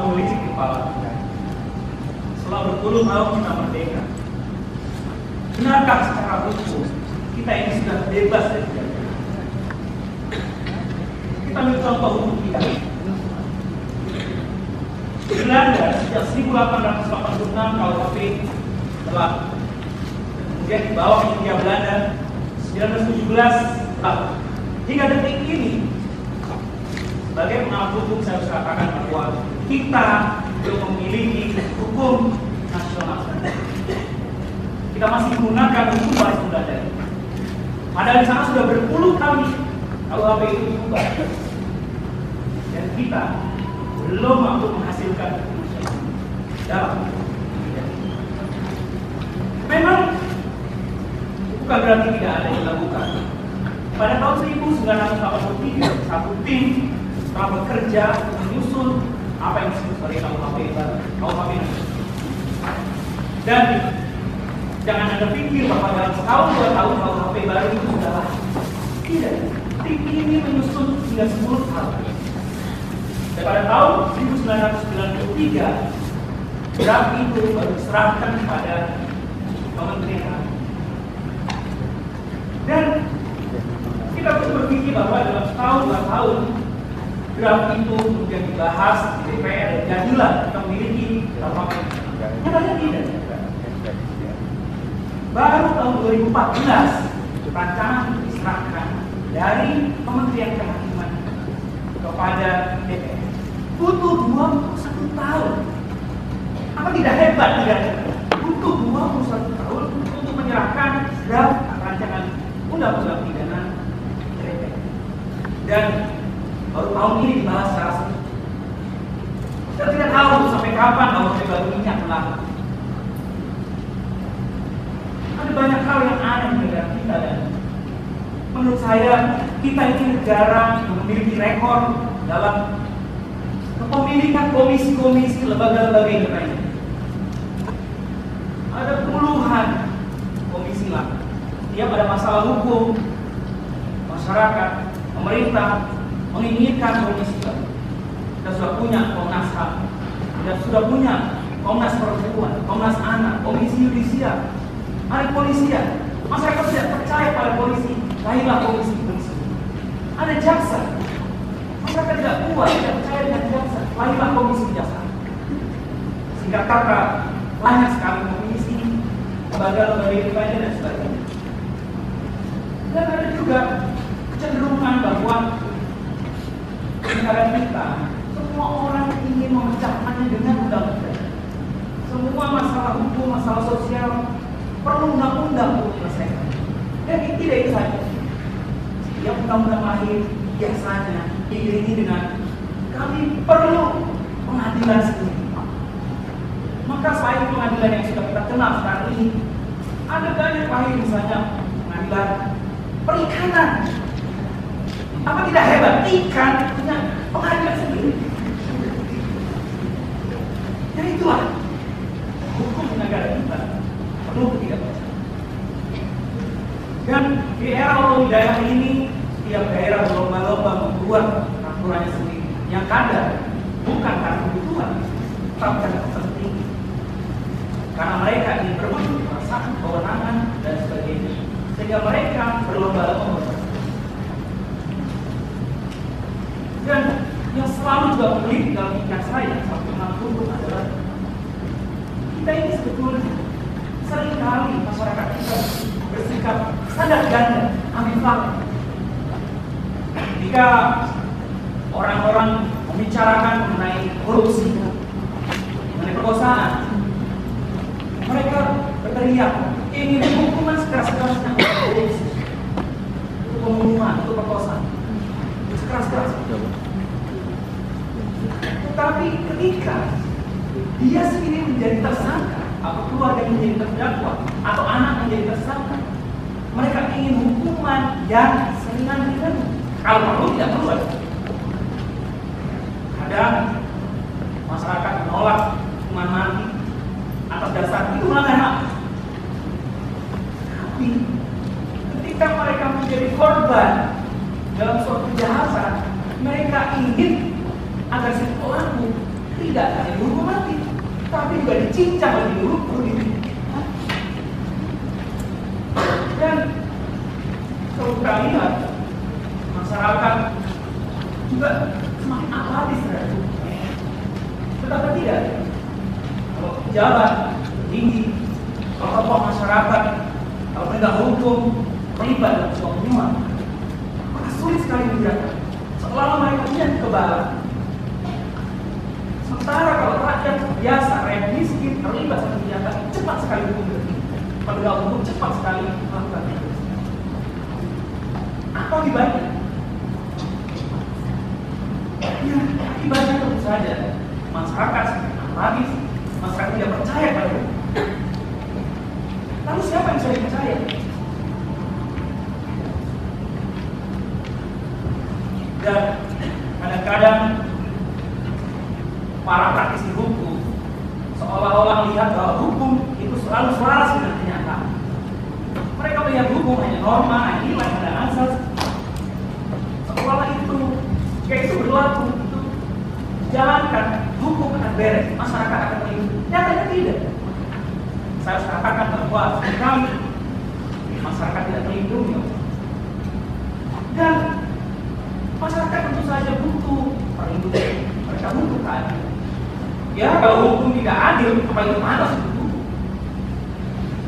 memelisik kepala kita. Setelah berpuluh tahun kita merdeka, benarkah secara hukum kita ini sudah bebas dari penjara? Kita ambil contoh hukum kita. Belanda sejak 1886 KUHP telah kemudian dibawa ke Hindia Belanda 1917 tahun. Hingga detik ini, sebagai pengamat hukum saya harus katakan bahwa kita belum memiliki hukum nasional. Kita masih menggunakan hukum waris Belanda. Padahal di sana sudah berpuluh kali KUHP itu diubah, dan kita belum mampu menghasilkan hukum nasional dalam bidang. Memang bukan berarti tidak ada yang dilakukan. Pada tahun 1983, satu tim telah bekerja menyusun apa yang disebut sebagai KUHP baru. Dan jangan Anda pikir bahwa dalam setahun 2 tahun KUHP baru itu sudah lah. Tidak. Tim ini menyusun hingga 10 tahun. Dan pada tahun 1993, draft itu baru diserahkan kepada Kementerian. Dan kita perlu berpikir bahwa dalam setahun 2 tahun draft itu kemudian dibahas di DPR dan jadilah kita memiliki KUHP. Nyatanya tidak. Baru tahun 2014 rancangan diserahkan dari Kementerian Kehakiman kepada DPR. Butuh 21 tahun. Apa tidak hebat? Tidak. Butuh 21 tahun untuk menyerahkan draft rancangan undang-undang pidana DPR. Dan baru tahun ini dibahas secara resmi. Kita tidak tahu sampai kapan KUHP baru ini akan laku. Ada banyak hal yang aneh di negara kita, dan menurut saya kita ini negara yang memiliki rekor dalam kepemilikan komisi-komisi lembaga-lembaga independen. Ada puluhan komisi lah. Tiap ada masalah hukum, masyarakat, pemerintah menginginkan komisi baru. Kita sudah punya Komnas HAM, kita sudah punya Komnas Perempuan, Komnas Anak, Komisi Yudisial, ada polisian. Masyarakat tidak percaya pada polisi, lahirlah komisi. Ada jaksa. Masyarakat tidak puas, tidak percaya dengan jaksa, lahirlah komisi kejaksaan. Singkat kata, banyak sekali komisi, lembaga-lembaga independen dan sebagainya. Dan ada juga kecenderungan bahwa negara kita, semua orang ingin memecahkannya dengan undang-undang. Semua masalah hukum, masalah sosial perlu undang-undang untuk menyelesaikan. Dan tidak itu saja. Setiap undang-undang lahir biasanya diiringi dengan kami perlu pengadilan sendiri. Maka selain pengadilan yang sudah kita kenal sekarang ini, ada banyak lahir, misalnya pengadilan perikanan. Apa tidak hebat? Ikan punya pengadilan sendiri. Dan itulah hukum di negara kita. Perlu tidak baca. Dan di era otonomi ini, setiap daerah berlomba-lomba membuat aturannya sendiri. Yang kadang bukan karena kebutuhan, tapi karena kepentingan. Karena mereka ingin berebut perasaan, kewenangan, dan sebagainya. Sehingga mereka berlomba-lomba membuat. Dan yang selalu juga pelik dalam pikiran saya sebagai pengamat hukum adalah kita ini sebetulnya seringkali masyarakat kita bersikap sadar ganda, ambivalent. Jika orang-orang membicarakan mengenai korupsi, mengenai perkosaan, mereka berteriak ingin hukuman sekeras-kerasnya untuk korupsi, untuk pembunuhan, untuk perkosaan, sekeras-kerasnya. Tetapi ketika dia sendiri menjadi tersangka, atau keluarga menjadi terdakwa, atau anak menjadi tersangka, mereka ingin hukuman yang seringan-ringan. Kalau perlu tidak perlu. Kadang masyarakat menolak hukuman mati atas dasar itu melanggar HAM. Tapi ketika mereka menjadi korban dalam suatu kejahatan, mereka ingin agar si pelaku tidak tidak hanya dihukum mati, tapi juga dicincang lebih dulu baru dihukum. Dan kalau kita lihat masyarakat juga semakin apatis terhadap hukum. Tetapi tidak, kalau pejabat tinggi, kalau tokoh masyarakat, kalau penegak hukum terlibat dalam sebuah pembunuhan, maka sulit sekali digerakkan. Seolah mereka punya kekebalan. Sementara kalau rakyat biasa, rakyat miskin terlibat satu kejahatan, cepat sekali hukum berhenti. Penegak hukum cepat sekali melakukan itu. Apa akibatnya? Ya, akibatnya tentu saja masyarakat apatis, masyarakat tidak percaya pada hukum. Lalu siapa yang bisa dipercaya? Dan kadang-kadang para praktisi hukum seolah-olah melihat bahwa hukum itu selalu selaras dengan kenyataan. Mereka melihat hukum hanya norma, hanya nilai, hanya asas. Seolah itu, jika itu berlaku, itu jalankan, hukum akan beres, masyarakat akan terlindungi. Nyatanya tidak. Saya harus katakan bahwa kami masyarakat tidak terlindungi. Dan masyarakat tentu saja butuh perlindungan. Mereka butuh keadilan. Ya, kalau hukum tidak adil, apa itu pantas itu hukum?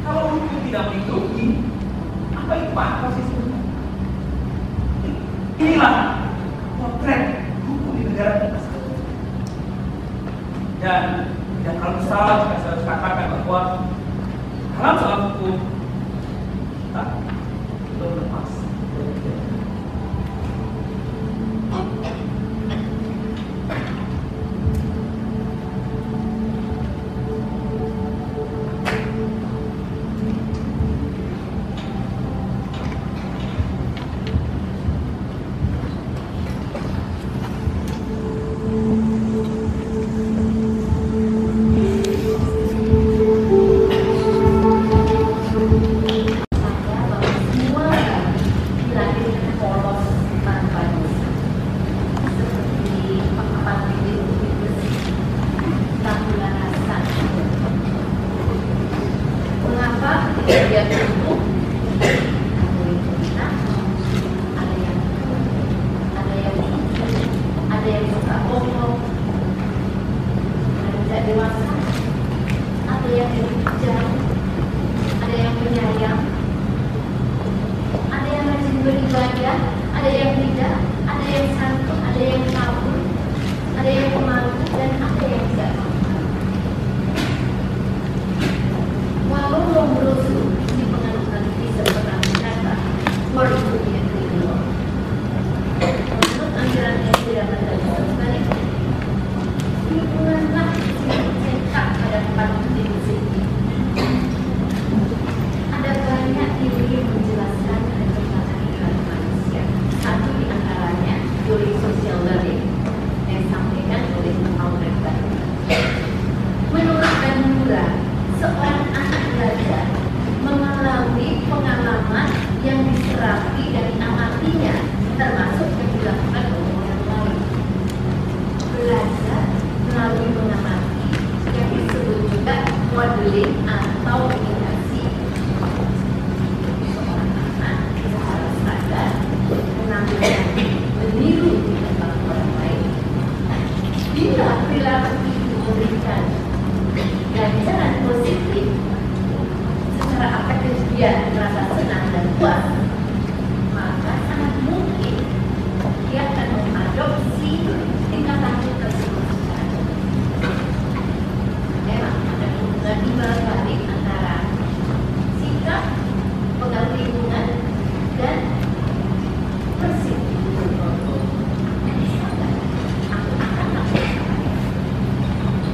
Kalau hukum tidak melindungi, apa itu pantas itu hukum? Inilah potret hukum di negara kita. Dan tidak terlalu salah jika saya harus katakan bahwa dalam soal hukum kita belum lepas.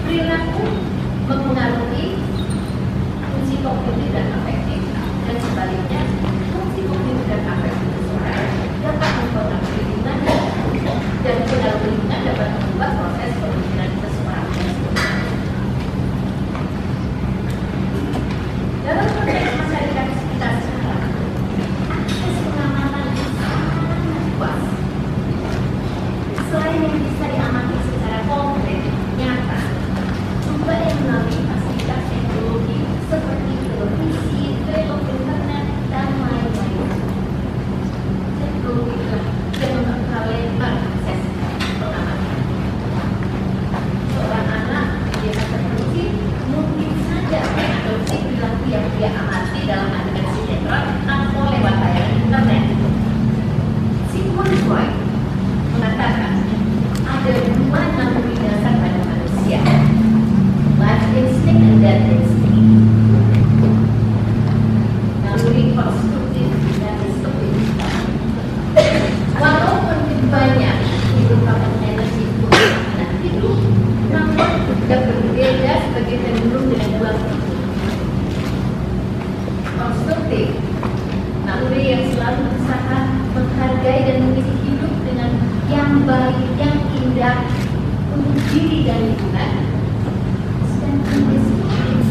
Perilaku mempengaruhi dan destiny. Naluri konstruktif dan destruktif. Walaupun keduanya merupakan energi untuk anak hidup, namun tidak berbeda sebagai cenderung dengan dua tipe. Konstruktif, naluri yang selalu berusaha menghargai dan mengisi hidup dengan yang baik, yang indah untuk diri dan lingkungan. Sedangkan destruktif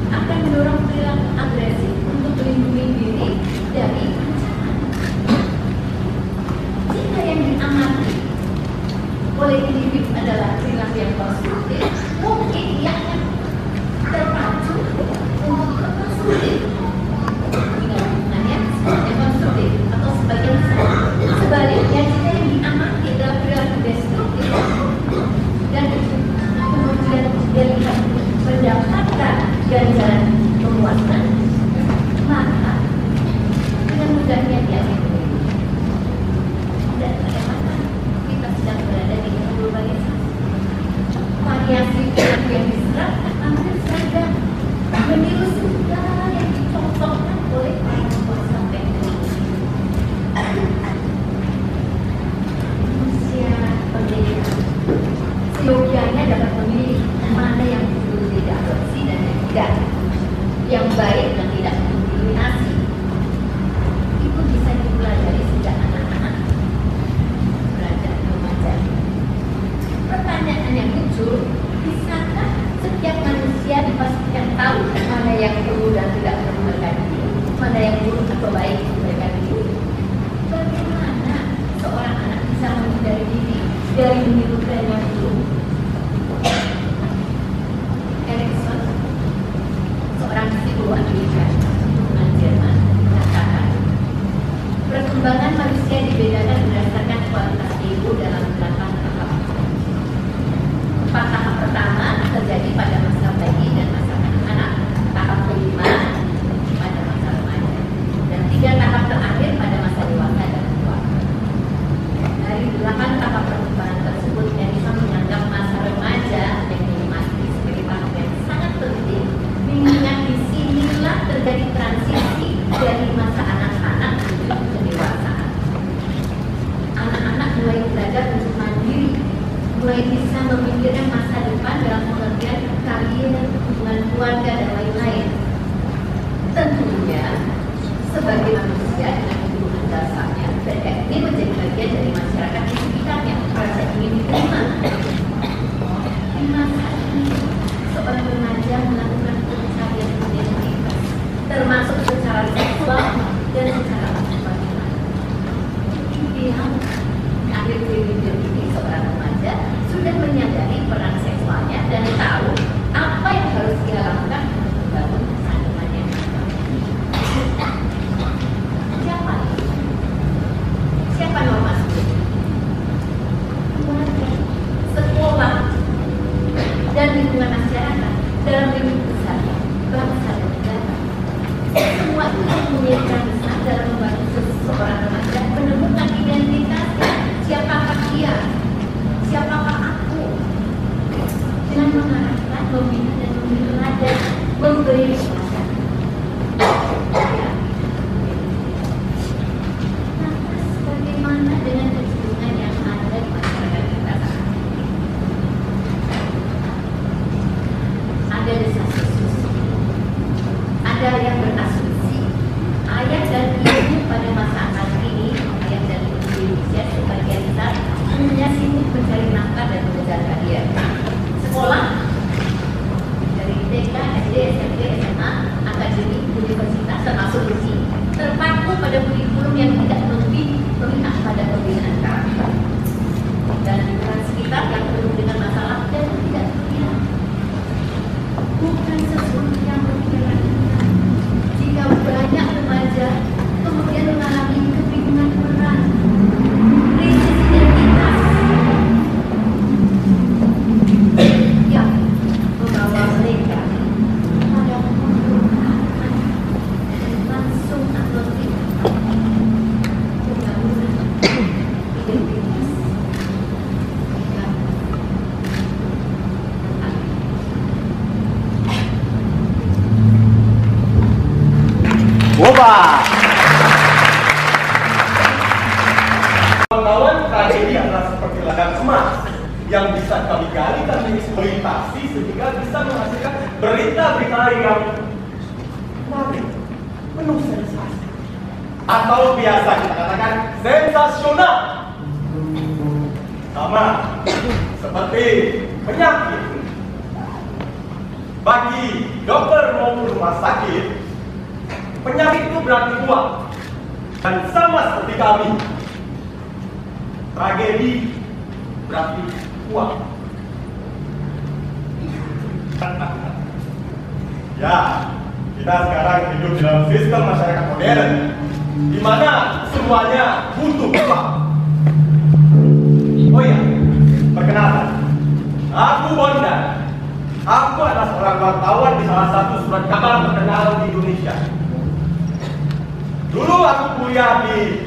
akan mendorong perilaku agresif untuk melindungi diri dari ancaman. Jika yang diamati oleh individu adalah perilaku yang konstruktif, mungkin ia akan terpacu untuk konstruktif. Konstruktif atau sebagian besar. Sebaliknya, jika yang diamati adalah perilaku destruktif dan kemudian dia lihat mendapatkan ganjaran kepuasan, maka dengan mudahnya dia akan berhenti. Dan bagaimana kita sedang berada di globalisasi, variasi perilaku yang diserap hampir seragam, meniru segala yang dicontohkan oleh para penguasa teknologi. Manusia pendidikan seyogianya dapat memilih mana yang perlu diadopsi dan yang tidak, yang baik dan tidak mendominasi. Itu bisa dipelajari sejak anak-anak beranjak remaja. Pertanyaan yang muncul, bisakah setiap manusia dipastikan tahu mana yang perlu dan tidak perlu mereka diri, mana yang buruk atau baik mereka diri? Bagaimana seorang anak bisa menghindari diri dari meniru tren yang buruk? Erikson, seorang psikolog Amerika, keturunan Jerman, mengatakan perkembangan manusia dibedakan berdasarkan kualitas ego dalam 8 tahap. 4 tahap pertama terjadi pada masa bayi dan masa anak-anak, tahap kelima pada masa remaja, dan 3 tahap terakhir pada masa dewasa dan tua. Dari 8 tahap perkembangan tersebut, Erikson menganggap masa remaja yang dinikmati sebagai tahap yang sangat penting, mengingat disinilah terjadi transisi dari masa anak-anak menuju kedewasaan. Anak-anak mulai belajar untuk mandiri, mulai bisa memikirkan masa depan dalam pengertian karir, hubungan keluarga, dan lain-lain. Tentunya, sebagai manusia dengan kebutuhan dasarnya, mereka ingin menjadi bagian dari masyarakat di sekitarnya. Mereka ingin diterima. Di masa ini, seorang remaja melakukan pencarian identitas, termasuk secara seksual dan secara emosional. Ideal akhir hidup ini seorang remaja sudah menyadari peran seksualnya dan tahu apa yang harus dia lakukan untuk membangun masa depan yang baik. Siapa? Siapa norma seperti ini? Keluarga, sekolah, dan lingkungan masyarakat dalam lingkup besar, bangsa dan negara. Semua itu mempunyai peran besar dalam membantu seseorang remaja menemukan identitasnya. Siapakah dia? Siapakah aku? Dengan mengarahkan, membina dan memberi teladan, memberi teladan. Lantas bagaimana dengan kecenderungan yang ada di masyarakat kita saat ini? Ada desas-desus, ada yang berasumsi ayah dan ibu pada masa saat ini, ayah dan ibu Indonesia sebagian besar hanya sibuk mencari nafkah dan mengejar karier. Sekolah dari TK, SD, SMP, SMA sehingga bisa menghasilkan berita-berita yang menarik, penuh sensasi, atau biasa kita katakan sensasional. Sama seperti penyakit. Bagi dokter maupun rumah sakit, penyakit itu berarti uang. Dan sama seperti kami, tragedi berarti uang. Ya, kita sekarang hidup dalam sistem masyarakat modern, di mana semuanya butuh uang. Oh iya, perkenalkan, aku Bondan. Aku adalah seorang wartawan di salah satu surat kabar terkenal di Indonesia. Dulu aku kuliah di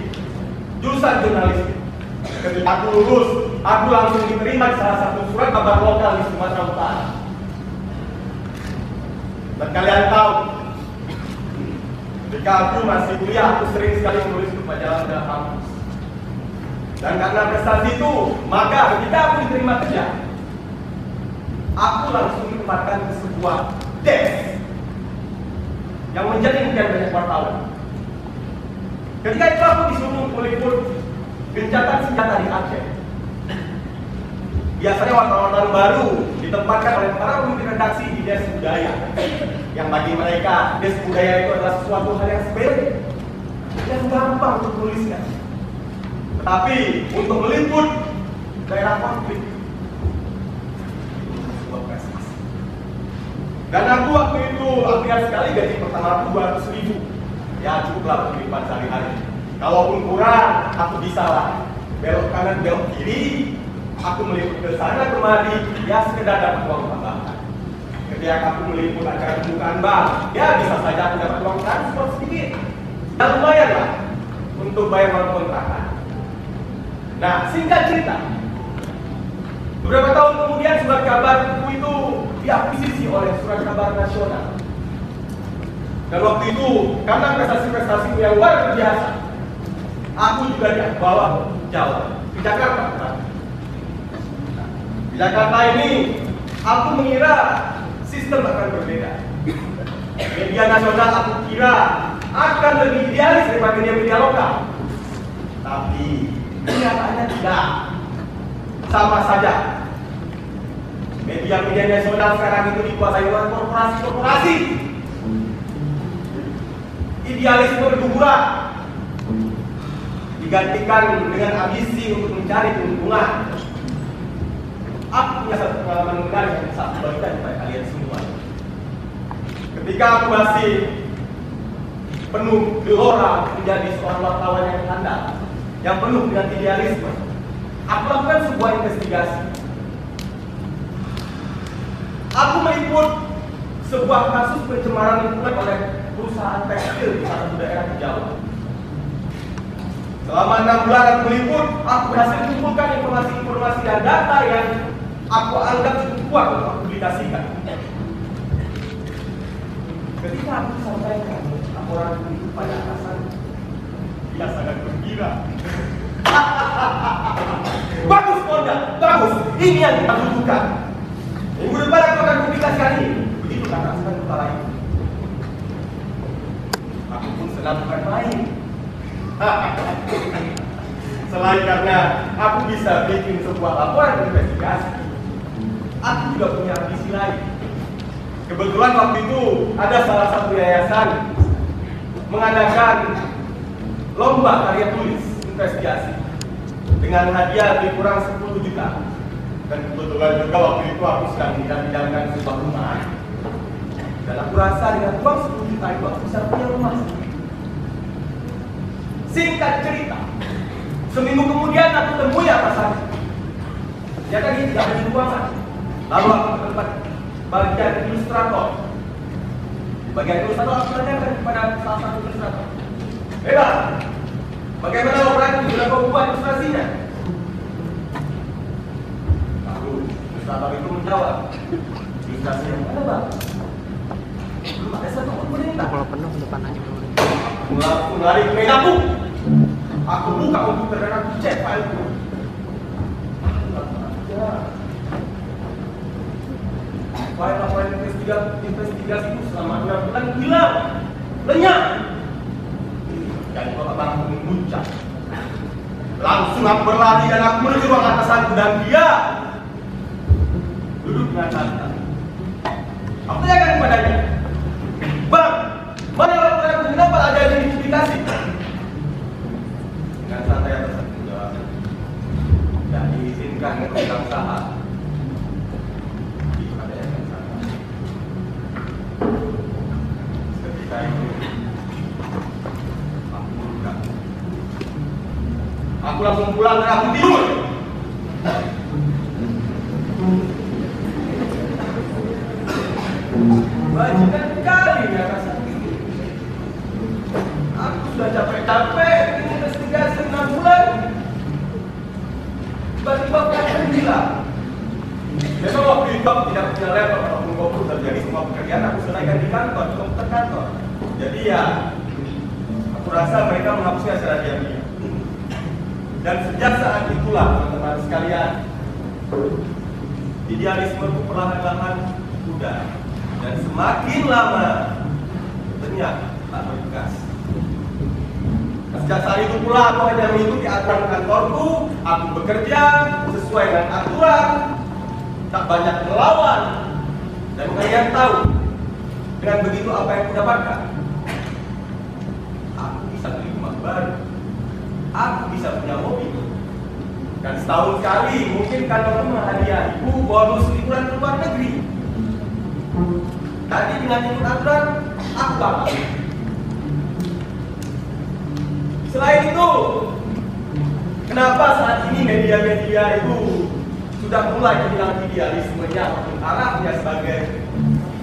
jurusan jurnalistik. Ketika aku lulus, aku langsung diterima di salah satu surat kabar lokal di Sumatera Utara. Dan kalian tahu, ketika aku masih kuliah, aku sering sekali menulis di majalah kampus. Dan karena prestasi itu, maka ketika aku diterima kerja, aku langsung ditempatkan ke sebuah desk yang menjadi impian banyak wartawan. Ketika itu aku disuruh meliput gencatan senjata di Aceh. Biasanya wartawan baru ditempatkan oleh para pemimpin redaksi di desk budaya, yang bagi mereka desk budaya itu adalah sesuatu hal yang sepele, yang gampang untuk tuliskan. Tetapi untuk meliput daerah konflik, dan aku waktu itu lihat sekali gaji pertama aku 200.000. Ya cukuplah kehidupan sehari-hari. Kalaupun kurang, aku bisa lah belok kanan belok kiri, aku meliput ke sana kemari, ya sekedar dapat uang tambahan. Ketika aku meliput acara pembukaan bank, ya bisa saja aku dapat uang transport sedikit. Ya lumayan lah untuk bayar uang kontrakan. Nah, singkat cerita, beberapa tahun kemudian surat kabarku itu diakuisisi oleh Surat Kabar Nasional. Dan waktu itu, karena prestasi-prestasiku yang luar biasa, aku juga dibawa ke Jawa, ke Jakarta. Di Jakarta ini, aku mengira sistem akan berbeda. Media nasional aku kira akan lebih idealis daripada media lokal. Tapi, kenyataannya tidak. Sama saja. Media-media nasional sekarang itu dikuasai oleh korporasi-korporasi. Idealisme berguguran digantikan dengan ambisi untuk mencari keuntungan. Aku punya satu pengalaman menarik yang bisa aku bagikan kepada kalian semua. Ketika aku masih penuh gelora menjadi seorang wartawan yang handal, yang penuh dengan idealisme, aku lakukan sebuah investigasi. Aku meliput sebuah kasus pencemaran lingkungan oleh perusahaan tekstil di salah satu daerah di Jawa. Selama 6 bulan aku meliput, aku berhasil mengumpulkan informasi-informasi dan data yang aku anggap cukup kuat untuk aku publikasikan. Ketika aku sampaikan laporan itu pada atasan, dia sangat gembira. Bagus Bondan, bagus. Ini yang kita butuhkan. Minggu depan aku akan publikasikan ini. Begitu kata atasan kepala itu. Aku pun senang bukan main. Selain karena aku bisa bikin sebuah laporan investigasi, aku juga punya ambisi lain. Kebetulan waktu itu ada salah satu yayasan mengadakan lomba karya tulis investigasi dengan hadiah lebih kurang 10 juta. Dan kebetulan juga waktu itu aku sedang bidangkan sebuah rumah. Dan aku rasa dengan uang 10 juta itu aku bisa punya rumah sendiri. Singkat cerita, seminggu kemudian aku temui atasan. Dia kan tidak ada di ruangan. Lalu aku ke tempat bagian ilustrator. Di bagian ilustrator aku tanyakan kepada salah satu ilustrator. Bang, bagaimana laporan itu sudah kau buat ilustrasinya? Lalu ilustrator itu menjawab, ilustrasi yang mana bang? Belum ada satu pun perintah. Kalau penuh depan aja dulu. Aku lari ke mejaku. Aku buka komputer dan aku cek file itu. File-file investigasi itu selama 6 bulan hilang, lenyap. Dan Bapak Bang memuncak. Langsung aku berlari dan aku menuju ruang atasanku dan dia duduk dengan santai. Aku tanyakan kepadanya, Bang, mana laporan kenapa ada identifikasi? Dengan santai atasan menjawab, tidak diizinkan memegang saham. Ketika itu aku langsung pulang dan aku tidur. Bajingan sekali ya rasa ini. Aku sudah capek-capek investigasi 6 bulan. Tiba-tiba aku hilang. Memang waktu itu aku tidak punya laptop ataupun komputer, jadi semua pekerjaan aku selesaikan di kantor, di komputer kantor. Jadi ya, aku rasa mereka menghapusnya secara diam-diam. Dan sejak saat itulah teman-teman sekalian, idealisme itu perlahan-lahan pudar. Dan semakin lama ternyata tak berbekas. Sejak saat itu pula aku hanya mengikuti aturan kantorku, aku bekerja sesuai dengan aturan, tak banyak melawan. Dan kalian tahu, dengan begitu apa yang aku dapatkan? Aku bisa beli rumah baru, aku bisa punya mobil. Dan setahun sekali mungkin kantorku menghadiahiku bonus liburan ke luar negeri. Tadi dengan ikut aturan, aku dapat. Selain itu, kenapa saat ini media-media itu sudah mulai hilang idealismenya ataupun arahnya sebagai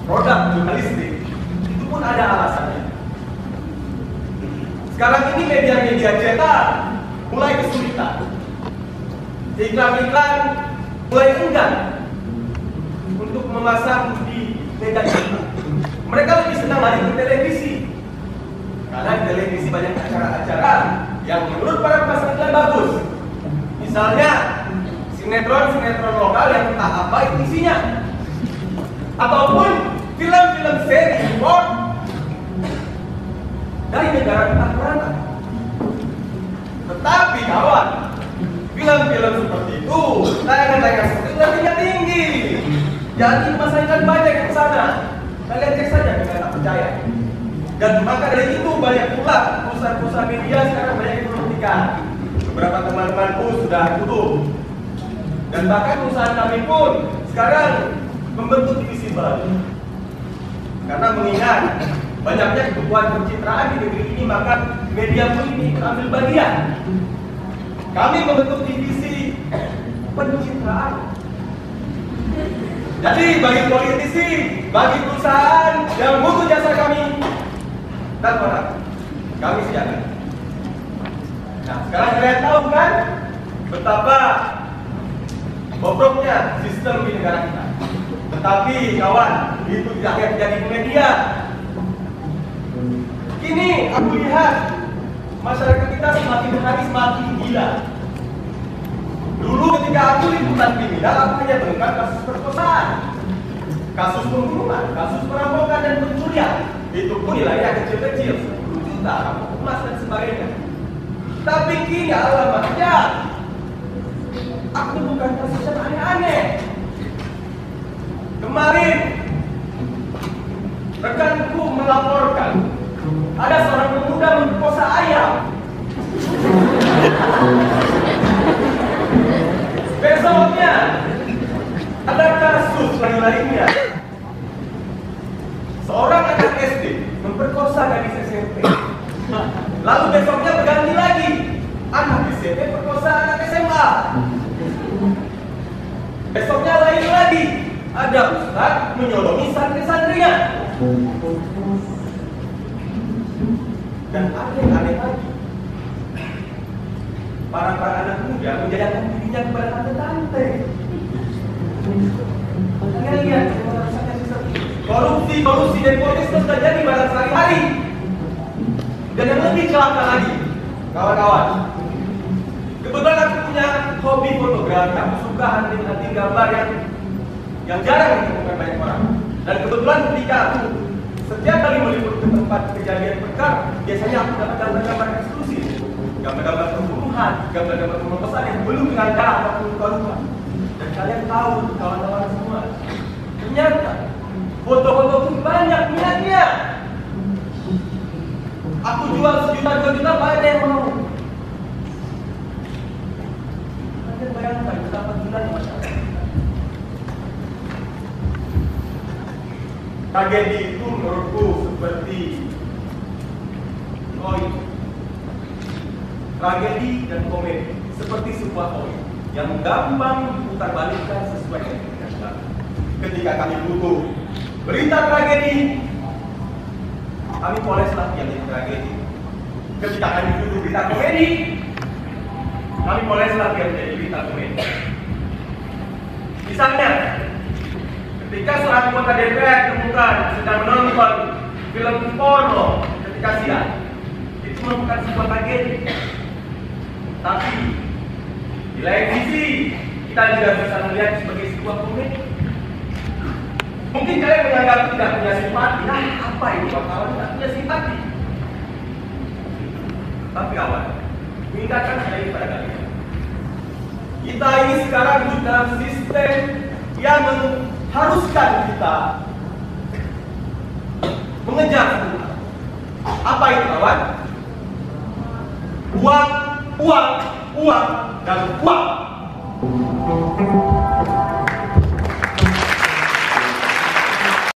produk jurnalistik? Itu pun ada alasannya. Sekarang ini media-media cetak mulai kesulitan. Iklan-iklan mulai enggan untuk memasang di media cetak. Mereka lebih senang lari ke televisi. Karena di televisi banyak acara-acara yang menurut para pemasang iklan bagus. Misalnya sinetron-sinetron lokal yang entah apa isinya, ataupun film-film seri impor dari negara tetangga merantau. Tetapi kawan, film-film seperti itu, tayangan-tayangan seperti itu ratingnya tinggi. Jadi pemasaran banyak yang sana. Kalian cek saja jika tak percaya. Dan maka dari itu banyak pula perusahaan-perusahaan media sekarang banyak yang menghentikan. Beberapa teman-temanku sudah tutup. Dan bahkan perusahaan kami pun sekarang membentuk divisi baru. Karena mengingat banyaknya kebutuhan pencitraan di negeri ini, maka media pun ini ambil bagian. Kami membentuk divisi pencitraan. Jadi bagi politisi, bagi perusahaan yang butuh jasa kami, dan orang kami siapkan. Nah, sekarang kalian tahu kan betapa bobroknya sistem di negara kita. Tetapi kawan, itu tidak akan terjadi di media. Kini aku lihat masyarakat kita semakin hari semakin gila. Dulu ketika aku liputan kriminal, aku hanya menemukan kasus perkosaan, kasus pembunuhan, kasus perampokan dan pencurian. Itu pun nilainya kecil-kecil, 10 juta, emas dan sebagainya. Tapi kini alamatnya, aku bukan kasus yang aneh-aneh. Kemarin rekanku melaporkan ada seorang pemuda memperkosa ayam. Besoknya ada kasus lain-lainnya. Seorang anak SD memperkosa gadis SMP. Lalu besoknya berganti lagi, anak SMP perkosa anak SMA. Besoknya lain lagi, ada ustaz menyolongi santri-santrinya. Dan ada yang aneh lagi, para anak muda menjadikan dirinya kepada tante-tante. Kalian lihat korupsi dan politis terus terjadi pada sehari-hari. Dan yang lebih celaka lagi, kawan-kawan, kebetulan aku punya hobi fotografi. Aku suka hunting gambar yang jarang ditemukan banyak orang. Kebetulan ketika aku setiap kali meliput ke tempat kejadian perkara, biasanya aku dapat gambar-gambar eksklusif, gambar-gambar pembunuhan, gambar-gambar pemerkosaan yang belum dengan darah ataupun luka-luka. Dan kalian tahu, kawan-kawan semua, ternyata foto-foto itu banyak minatnya. Aku jual sejuta-juta, banyak yang mau. Kalian bayangkan betapa gilanya masyarakat. Tragedi itu menurutku seperti koin. Tragedi dan komedi seperti sebuah koin yang gampang diputarbalikkan sesuai dengan kehendak. Ketika kami butuh berita tragedi, kami poleslah yang jadi tragedi. Ketika kami butuh berita komedi, kami poleslah yang jadi berita komedi. Misalnya, ketika seorang anggota DPR ditemukan sedang menonton film porno ketika siang, itu bukan sebuah tragedi. Tapi di lain sisi, kita juga bisa melihat sebagai sebuah komedi. Mungkin kalian menganggap tidak punya simpati. Nah, apa ini kawan? Tidak punya simpati. Tapi kawan, mengingatkan saya ini pada kalian. Kita ini sekarang hidup dalam sistem yang mengharuskan kita mengejar Tuhan. Apa itu kawan? Uang, uang, uang, dan uang.